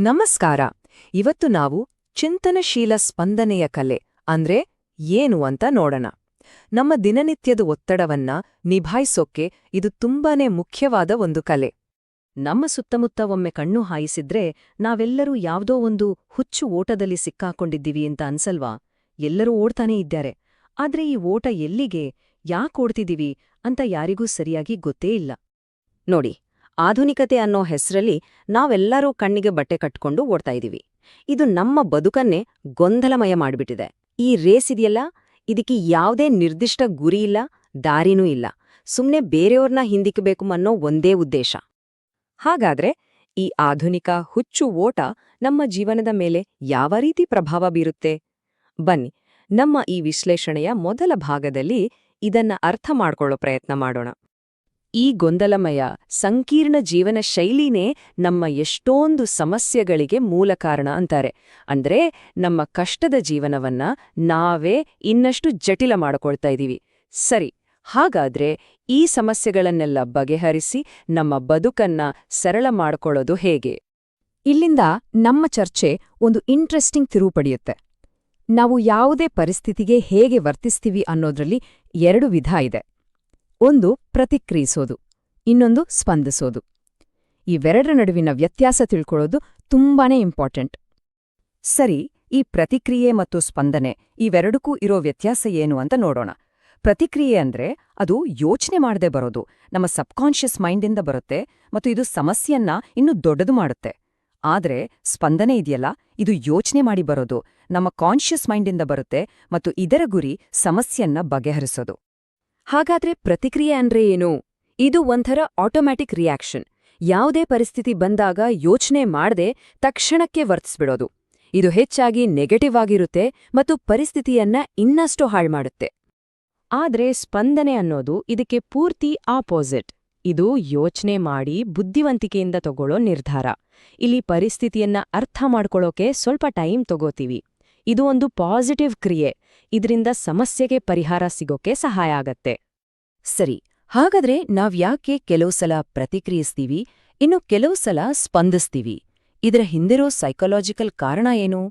ನಮಸ್ಕಾರ. ಇವತ್ತು ನಾವು ಚಿಂತನಶೀಲ ಸ್ಪಂದನೆಯ ಕಲೆ ಅಂದ್ರೆ ಏನು ಅಂತ ನೋಡೋಣ. ನಮ್ಮ ದಿನನಿತ್ಯದ ಒತ್ತಡವನ್ನ ನಿಭಾಯಿಸೋಕೆ ಇದು ತುಂಬಾನೇ ಮುಖ್ಯವಾದ ಒಂದು ಕಲೆ. ನಮ್ಮ ಸುತ್ತಮುತ್ತ ಒಮ್ಮೆ ಕಣ್ಣು ಹಾಯಿಸಿದ್ರೆ ನಾವೆಲ್ಲರೂ ಯಾವ್ದೋ ಒಂದು ಹುಚ್ಚು ಓಟದಲ್ಲಿ ಸಿಕ್ಕಾಕೊಂಡಿದ್ದೀವಿ ಅಂತ ಅನ್ಸಲ್ವಾ? ಎಲ್ಲರೂ ಓಡ್ತಾನೇ ಇದ್ದಾರೆ. ಆದ್ರೆ ಈ ಓಟ ಎಲ್ಲಿಗೆ, ಯಾಕೋಡ್ತಿದೀವಿ ಅಂತ ಯಾರಿಗೂ ಸರಿಯಾಗಿ ಗೊತ್ತೇ ಇಲ್ಲ. ನೋಡಿ, ಆಧುನಿಕತೆ ಅನ್ನೋ ಹೆಸರಲ್ಲಿ ನಾವೆಲ್ಲರೂ ಕಣ್ಣಿಗೆ ಬಟ್ಟೆ ಕಟ್ಕೊಂಡು ಓಡ್ತಾ ಇದೀವಿ. ಇದು ನಮ್ಮ ಬದುಕನ್ನೇ ಗೊಂದಲಮಯ ಮಾಡಿಬಿಟ್ಟಿದೆ. ಈ ರೇಸ್ ಇದೆಯಲ್ಲ, ಇದಕ್ಕೆ ಯಾವುದೇ ನಿರ್ದಿಷ್ಟ ಗುರಿ ಇಲ್ಲ, ದಾರಿನೂ ಇಲ್ಲ. ಸುಮ್ನೆ ಬೇರೆಯವ್ರನ್ನ ಹಿಂದಿಕ್ಕಬೇಕು ಅನ್ನೋ ಒಂದೇ ಉದ್ದೇಶ. ಹಾಗಾದ್ರೆ ಈ ಆಧುನಿಕ ಹುಚ್ಚು ಓಟ ನಮ್ಮ ಜೀವನದ ಮೇಲೆ ಯಾವ ರೀತಿ ಪ್ರಭಾವ ಬೀರುತ್ತೆ? ಬನ್ನಿ, ನಮ್ಮ ಈ ವಿಶ್ಲೇಷಣೆಯ ಮೊದಲ ಭಾಗದಲ್ಲಿ ಇದನ್ನ ಅರ್ಥ ಮಾಡ್ಕೊಳ್ಳೋ ಪ್ರಯತ್ನ ಮಾಡೋಣ. ಈ ಗೊಂದಲಮಯ ಸಂಕೀರ್ಣ ಜೀವನ ಶೈಲಿನೇ ನಮ್ಮ ಎಷ್ಟೊಂದು ಸಮಸ್ಯೆಗಳಿಗೆ ಮೂಲ ಕಾರಣ ಅಂತಾರೆ. ಅಂದ್ರೆ ನಮ್ಮ ಕಷ್ಟದ ಜೀವನವನ್ನ ನಾವೇ ಇನ್ನಷ್ಟು ಜಟಿಲ ಮಾಡಿಕೊಳ್ತಾ ಇದ್ದೀವಿ. ಸರಿ, ಹಾಗಾದ್ರೆ ಈ ಸಮಸ್ಯೆಗಳನ್ನೆಲ್ಲ ಬಗೆಹರಿಸಿ ನಮ್ಮ ಬದುಕನ್ನ ಸರಳ ಮಾಡ್ಕೊಳ್ಳೋದು ಹೇಗೆ? ಇಲ್ಲಿಂದ ನಮ್ಮ ಚರ್ಚೆ ಒಂದು ಇಂಟ್ರೆಸ್ಟಿಂಗ್ ತಿರುವು ಪಡೆಯುತ್ತೆ. ನಾವು ಯಾವುದೇ ಪರಿಸ್ಥಿತಿಗೆ ಹೇಗೆ ವರ್ತಿಸ್ತೀವಿ ಅನ್ನೋದ್ರಲ್ಲಿ ಎರಡು ವಿಧ ಇದೆ. ಒಂದು ಪ್ರತಿಕ್ರಿಯಿಸೋದು, ಇನ್ನೊಂದು ಸ್ಪಂದಿಸೋದು. ಇವೆರಡರ ನಡುವಿನ ವ್ಯತ್ಯಾಸ ತಿಳ್ಕೊಳ್ಳೋದು ತುಂಬಾನೇ ಇಂಪಾರ್ಟೆಂಟ್. ಸರಿ, ಈ ಪ್ರತಿಕ್ರಿಯೆ ಮತ್ತು ಸ್ಪಂದನೆ ಇವೆರಡಕ್ಕೂ ಇರೋ ವ್ಯತ್ಯಾಸ ಏನು ಅಂತ ನೋಡೋಣ. ಪ್ರತಿಕ್ರಿಯೆ ಅಂದ್ರೆ ಅದು ಯೋಚನೆ ಮಾಡದೆ ಬರೋದು, ನಮ್ಮ ಸಬ್ಕಾನ್ಷಿಯಸ್ ಮೈಂಡಿಂದ ಬರುತ್ತೆ ಮತ್ತು ಇದು ಸಮಸ್ಯೆಯನ್ನ ಇನ್ನೂ ದೊಡ್ಡದು ಮಾಡುತ್ತೆ. ಆದ್ರೆ ಸ್ಪಂದನೆ ಇದೆಯಲ್ಲ, ಇದು ಯೋಚನೆ ಮಾಡಿ ಬರೋದು, ನಮ್ಮ ಕಾನ್ಷಿಯಸ್ ಮೈಂಡಿಂದ ಬರುತ್ತೆ ಮತ್ತು ಇದರ ಗುರಿ ಸಮಸ್ಯೆಯನ್ನ ಬಗೆಹರಿಸೋದು. ಹಾಗಾದ್ರೆ ಪ್ರತಿಕ್ರಿಯೆ ಅಂದ್ರೆ ಏನು? ಇದು ಒಂಥರ ಆಟೋಮ್ಯಾಟಿಕ್ ರಿಯಾಕ್ಷನ್. ಯಾವುದೇ ಪರಿಸ್ಥಿತಿ ಬಂದಾಗ ಯೋಚನೆ ಮಾಡದೆ ತಕ್ಷಣಕ್ಕೆ ವರ್ತಿಸ್ಬಿಡೋದು. ಇದು ಹೆಚ್ಚಾಗಿ ನೆಗೆಟಿವ್ ಆಗಿರುತ್ತೆ ಮತ್ತು ಪರಿಸ್ಥಿತಿಯನ್ನ ಇನ್ನಷ್ಟು ಹಾಳ್ಮಾಡುತ್ತೆ. ಆದ್ರೆ ಸ್ಪಂದನೆ ಅನ್ನೋದು ಇದಕ್ಕೆ ಪೂರ್ತಿ ಆಪೋಸಿಟ್. ಇದು ಯೋಚನೆ ಮಾಡಿ ಬುದ್ಧಿವಂತಿಕೆಯಿಂದ ತಗೊಳ್ಳೋ ನಿರ್ಧಾರ. ಇಲ್ಲಿ ಪರಿಸ್ಥಿತಿಯನ್ನ ಅರ್ಥ ಮಾಡ್ಕೊಳ್ಳೋಕೆ ಸ್ವಲ್ಪ ಟೈಮ್ ತಗೋತೀವಿ. ಇದು ಒಂದು ಪಾಸಿಟಿವ್ ಕ್ರಿಯೆ. ಇದರಿಂದ ಸಮಸ್ಯೆಗೆ ಪರಿಹಾರ ಸಿಗೋಕೆ ಸಹಾಯ ಆಗತ್ತೆ. ಸರಿ, ಹಾಗಾದ್ರೆ ನಾವ್ಯಾಕೆ ಕೆಲವು ಸಲ ಪ್ರತಿಕ್ರಿಯಿಸ್ತೀವಿ, ಇನ್ನು ಕೆಲವು ಸಲ ಸ್ಪಂದಿಸ್ತೀವಿ? ಇದರ ಹಿಂದಿರೋ ಸೈಕಲಾಜಿಕಲ್ ಕಾರಣ ಏನು?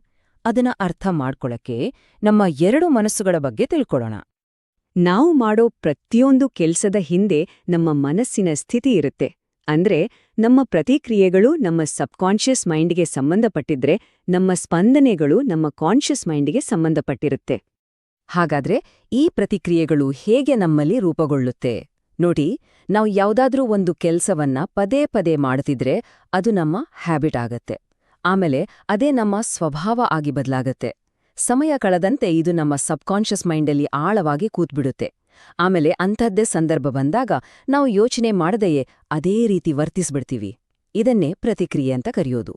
ಅದನ್ನ ಅರ್ಥ ಮಾಡ್ಕೊಳಕ್ಕೆ ನಮ್ಮ ಎರಡು ಮನಸ್ಸುಗಳ ಬಗ್ಗೆ ತಿಳ್ಕೊಳ್ಳೋಣ. ನಾವು ಮಾಡೋ ಪ್ರತಿಯೊಂದು ಕೆಲ್ಸದ ಹಿಂದೆ ನಮ್ಮ ಮನಸ್ಸಿನ ಸ್ಥಿತಿ ಇರುತ್ತೆ. ಅಂದ್ರೆ ನಮ್ಮ ಪ್ರತಿಕ್ರಿಯೆಗಳು ನಮ್ಮ ಸಬ್ಕಾನ್ಷಿಯಸ್ ಮೈಂಡ್ಗೆ ಸಂಬಂಧಪಟ್ಟಿದ್ರೆ, ನಮ್ಮ ಸ್ಪಂದನೆಗಳು ನಮ್ಮ ಕಾನ್ಷಿಯಸ್ ಮೈಂಡ್ಗೆ ಸಂಬಂಧಪಟ್ಟಿರುತ್ತೆ. ಹಾಗಾದ್ರೆ ಈ ಪ್ರತಿಕ್ರಿಯೆಗಳು ಹೇಗೆ ನಮ್ಮಲ್ಲಿ ರೂಪುಗೊಳ್ಳುತ್ತೆ? ನೋಡಿ, ನಾವು ಯಾವುದಾದ್ರೂ ಒಂದು ಕೆಲ್ಸವನ್ನ ಪದೇ ಪದೇ ಮಾಡ್ತಿದ್ರೆ ಅದು ನಮ್ಮ ಹ್ಯಾಬಿಟ್ ಆಗತ್ತೆ. ಆಮೇಲೆ ಅದೇ ನಮ್ಮ ಸ್ವಭಾವ ಆಗಿ ಬದಲಾಗತ್ತೆ. ಸಮಯ ಕಳೆದಂತೆ ಇದು ನಮ್ಮ ಸಬ್ಕಾನ್ಷಿಯಸ್ ಮೈಂಡಲ್ಲಿ ಆಳವಾಗಿ ಕೂತ್ಬಿಡುತ್ತೆ. ಆಮೇಲೆ ಅಂಥದ್ದೇ ಸಂದರ್ಭ ಬಂದಾಗ ನಾವು ಯೋಚನೆ ಮಾಡದೆಯೇ ಅದೇ ರೀತಿ ವರ್ತಿಸ್ಬಿಡ್ತೀವಿ. ಇದನ್ನೇ ಪ್ರತಿಕ್ರಿಯೆ ಅಂತ ಕರೆಯೋದು.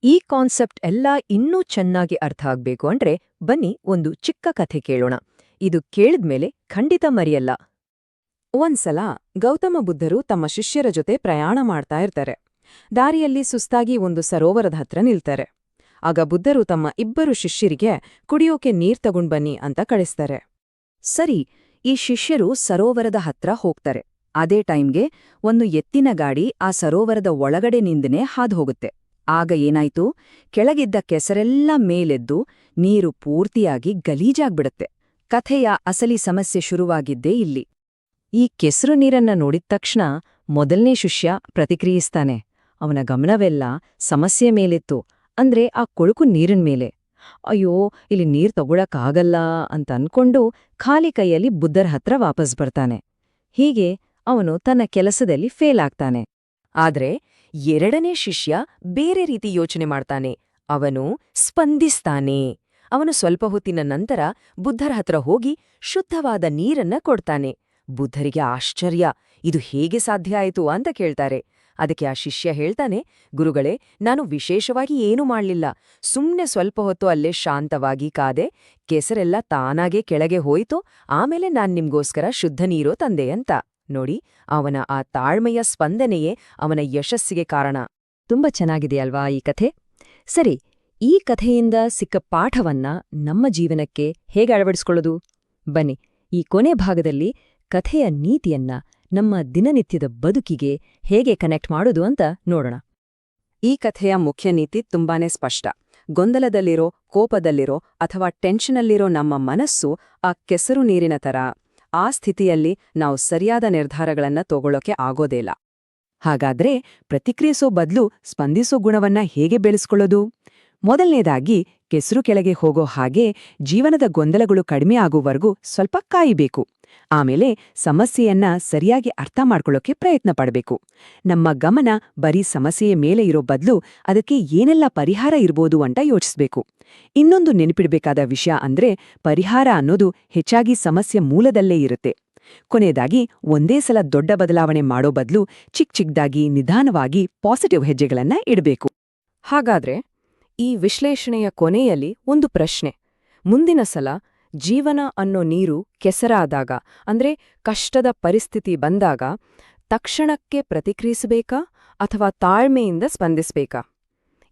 ಈ ಕಾನ್ಸೆಪ್ಟ್ ಎಲ್ಲ ಇನ್ನೂ ಚೆನ್ನಾಗಿ ಅರ್ಥ ಆಗ್ಬೇಕು ಅಂದ್ರೆ ಬನ್ನಿ ಒಂದು ಚಿಕ್ಕ ಕಥೆ ಕೇಳೋಣ. ಇದು ಕೇಳಿದ್ಮೇಲೆ ಖಂಡಿತ ಮರೆಯಲ್ಲ. ಒಂದ್ಸಲ ಗೌತಮ ಬುದ್ಧರು ತಮ್ಮ ಶಿಷ್ಯರ ಜೊತೆ ಪ್ರಯಾಣ ಮಾಡ್ತಾ ಇರ್ತಾರೆ. ದಾರಿಯಲ್ಲಿ ಸುಸ್ತಾಗಿ ಒಂದು ಸರೋವರದ ಹತ್ರ ನಿಲ್ತಾರೆ. ಆಗ ಬುದ್ಧರು ತಮ್ಮ ಇಬ್ಬರು ಶಿಷ್ಯರಿಗೆ ಕುಡಿಯೋಕೆ ನೀರ್ ತಗೊಂಡ್ಬನ್ನಿ ಅಂತ ಕಳಿಸ್ತಾರೆ. ಸರಿ, ಈ ಶಿಷ್ಯರು ಸರೋವರದ ಹತ್ರ ಹೋಗ್ತಾರೆ. ಅದೇ ಟೈಮ್ಗೆ ಒಂದು ಎತ್ತಿನ ಗಾಡಿ ಆ ಸರೋವರದ ಒಳಗಡೆ ನಿಂದನೆ ಹಾದುಹೋಗುತ್ತೆ. ಆಗ ಏನಾಯ್ತು? ಕೆಳಗಿದ್ದ ಕೆಸರೆಲ್ಲ ಮೇಲೆದ್ದು ನೀರು ಪೂರ್ತಿಯಾಗಿ ಗಲೀಜಾಗ್ಬಿಡತ್ತೆ. ಕಥೆಯ ಅಸಲಿ ಸಮಸ್ಯೆ ಶುರುವಾಗಿದ್ದೇ ಇಲ್ಲಿ. ಈ ಕೆಸರು ನೀರನ್ನ ನೋಡಿದ ತಕ್ಷಣ ಮೊದಲನೇ ಶಿಷ್ಯ ಪ್ರತಿಕ್ರಿಯಿಸ್ತಾನೆ. ಅವನ ಗಮನವೆಲ್ಲ ಸಮಸ್ಯೆ ಮೇಲಿತ್ತು, ಅಂದ್ರೆ ಆ ಕೊಳುಕು ನೀರಿನ ಮೇಲೆ. ಅಯ್ಯೋ, ಇಲ್ಲಿ ನೀರ್ ತಗೊಳಕ್ಕಾಗಲ್ಲ ಅಂತ ಅನ್ಕೊಂಡು ಖಾಲಿ ಕೈಯಲ್ಲಿ ಬುದ್ಧರ ಹತ್ರ ವಾಪಸ್ ಬರ್ತಾನೆ. ಹೀಗೆ ಅವನು ತನ್ನ ಕೆಲಸದಲ್ಲಿ ಫೇಲ್ ಆಗ್ತಾನೆ. ಆದ್ರೆ ಎರಡನೇ ಶಿಷ್ಯ ಬೇರೆ ರೀತಿ ಯೋಚನೆ ಮಾಡ್ತಾನೆ. ಅವನು ಸ್ಪಂದಿಸ್ತಾನೆ. ಅವನು ಸ್ವಲ್ಪ ಹೊತ್ತಿನ ನಂತರ ಬುದ್ಧರ ಹತ್ರ ಹೋಗಿ ಶುದ್ಧವಾದ ನೀರನ್ನ ಕೊಡ್ತಾನೆ. ಬುದ್ಧರಿಗೆ ಆಶ್ಚರ್ಯ, ಇದು ಹೇಗೆ ಸಾಧ್ಯ ಆಯಿತು ಅಂತ ಕೇಳ್ತಾರೆ. ಅದಕ್ಕೆ ಆ ಶಿಷ್ಯ ಹೇಳ್ತಾನೆ, ಗುರುಗಳೇ, ನಾನು ವಿಶೇಷವಾಗಿ ಏನೂ ಮಾಡ್ಲಿಲ್ಲ. ಸುಮ್ನೆ ಸ್ವಲ್ಪ ಹೊತ್ತು ಅಲ್ಲೇ ಶಾಂತವಾಗಿ ಕಾದೆ. ಕೆಸರೆಲ್ಲ ತಾನಾಗೇ ಕೆಳಗೆ ಹೋಯ್ತು. ಆಮೇಲೆ ನಾನ್ ನಿಮ್ಗೋಸ್ಕರ ಶುದ್ಧ ನೀರೋ ತಂದೆ ಅಂತ. ನೋಡಿ, ಅವನ ಆ ತಾಳ್ಮೆಯ ಸ್ಪಂದನೆಯೇ ಅವನ ಯಶಸ್ಸಿಗೆ ಕಾರಣ. ತುಂಬಾ ಚೆನ್ನಾಗಿದೆಯಲ್ವಾ ಈ ಕಥೆ? ಸರಿ, ಈ ಕಥೆಯಿಂದ ಸಿಕ್ಕ ಪಾಠವನ್ನ ನಮ್ಮ ಜೀವನಕ್ಕೆ ಹೇಗೆ ಅಳವಡಿಸ್ಕೊಳ್ಳೋದು? ಬನ್ನಿ, ಈ ಕೊನೆ ಭಾಗದಲ್ಲಿ ಕಥೆಯ ನೀತಿಯನ್ನ ನಮ್ಮ ದಿನನಿತ್ಯದ ಬದುಕಿಗೆ ಹೇಗೆ ಕನೆಕ್ಟ್ ಮಾಡೋದು ಅಂತ ನೋಡೋಣ. ಈ ಕಥೆಯ ಮುಖ್ಯ ನೀತಿ ತುಂಬಾನೇ ಸ್ಪಷ್ಟ. ಗೊಂದಲದಲ್ಲಿರೋ, ಕೋಪದಲ್ಲಿರೋ ಅಥವಾ ಟೆನ್ಷನಲ್ಲಿರೋ ನಮ್ಮ ಮನಸ್ಸು ಆ ಕೆಸರು ನೀರಿನ ಥರ. ಆ ಸ್ಥಿತಿಯಲ್ಲಿ ನಾವು ಸರಿಯಾದ ನಿರ್ಧಾರಗಳನ್ನ ತಗೊಳ್ಳೋಕೆ ಆಗೋದಿಲ್ಲ. ಹಾಗಾದ್ರೆ ಪ್ರತಿಕ್ರಿಯಿಸೋ ಬದಲು ಸ್ಪಂದಿಸೋ ಗುಣವನ್ನ ಹೇಗೆ ಬೆಳೆಸ್ಕೊಳ್ಳೋದು? ಮೊದಲನೇದಾಗಿ, ಕೆಸರು ಕೆಳಗೆ ಹೋಗೋ ಹಾಗೆ ಜೀವನದ ಗೊಂದಲಗಳು ಕಡಿಮೆ ಆಗುವವರೆಗೂ ಸ್ವಲ್ಪ ಕಾಯಬೇಕು. ಆಮೇಲೆ ಸಮಸ್ಯೆಯನ್ನ ಸರಿಯಾಗಿ ಅರ್ಥ ಮಾಡ್ಕೊಳ್ಳೋಕೆ ಪ್ರಯತ್ನ ಪಡಬೇಕು. ನಮ್ಮ ಗಮನ ಬರೀ ಸಮಸ್ಯೆಯ ಮೇಲೆ ಇರೋ ಬದಲು ಅದಕ್ಕೆ ಏನೆಲ್ಲ ಪರಿಹಾರ ಇರ್ಬೋದು ಅಂತ ಯೋಚಿಸ್ಬೇಕು. ಇನ್ನೊಂದು ನೆನಪಿಡ್ಬೇಕಾದ ವಿಷಯ ಅಂದ್ರೆ, ಪರಿಹಾರ ಅನ್ನೋದು ಹೆಚ್ಚಾಗಿ ಸಮಸ್ಯೆ ಮೂಲದಲ್ಲೇ ಇರುತ್ತೆ. ಕೊನೆಯದಾಗಿ, ಒಂದೇ ಸಲ ದೊಡ್ಡ ಬದಲಾವಣೆ ಮಾಡೋ ಬದಲು ಚಿಕ್ಕದಾಗಿ ನಿಧಾನವಾಗಿ ಪಾಸಿಟಿವ್ ಹೆಜ್ಜೆಗಳನ್ನ ಇಡಬೇಕು. ಹಾಗಾದ್ರೆ ಈ ವಿಶ್ಲೇಷಣೆಯ ಕೊನೆಯಲ್ಲಿ ಒಂದು ಪ್ರಶ್ನೆ. ಮುಂದಿನ ಸಲ ಜೀವನ ಅನ್ನೋ ನೀರು ಕೆಸರಾದಾಗ, ಅಂದ್ರೆ ಕಷ್ಟದ ಪರಿಸ್ಥಿತಿ ಬಂದಾಗ, ತಕ್ಷಣಕ್ಕೆ ಪ್ರತಿಕ್ರಿಯಿಸಬೇಕಾ ಅಥವಾ ತಾಳ್ಮೆಯಿಂದ ಸ್ಪಂದಿಸಬೇಕಾ?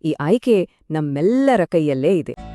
ಈ ಆಯ್ಕೆ ನಮ್ಮೆಲ್ಲರ ಕೈಯಲ್ಲೇ ಇದೆ.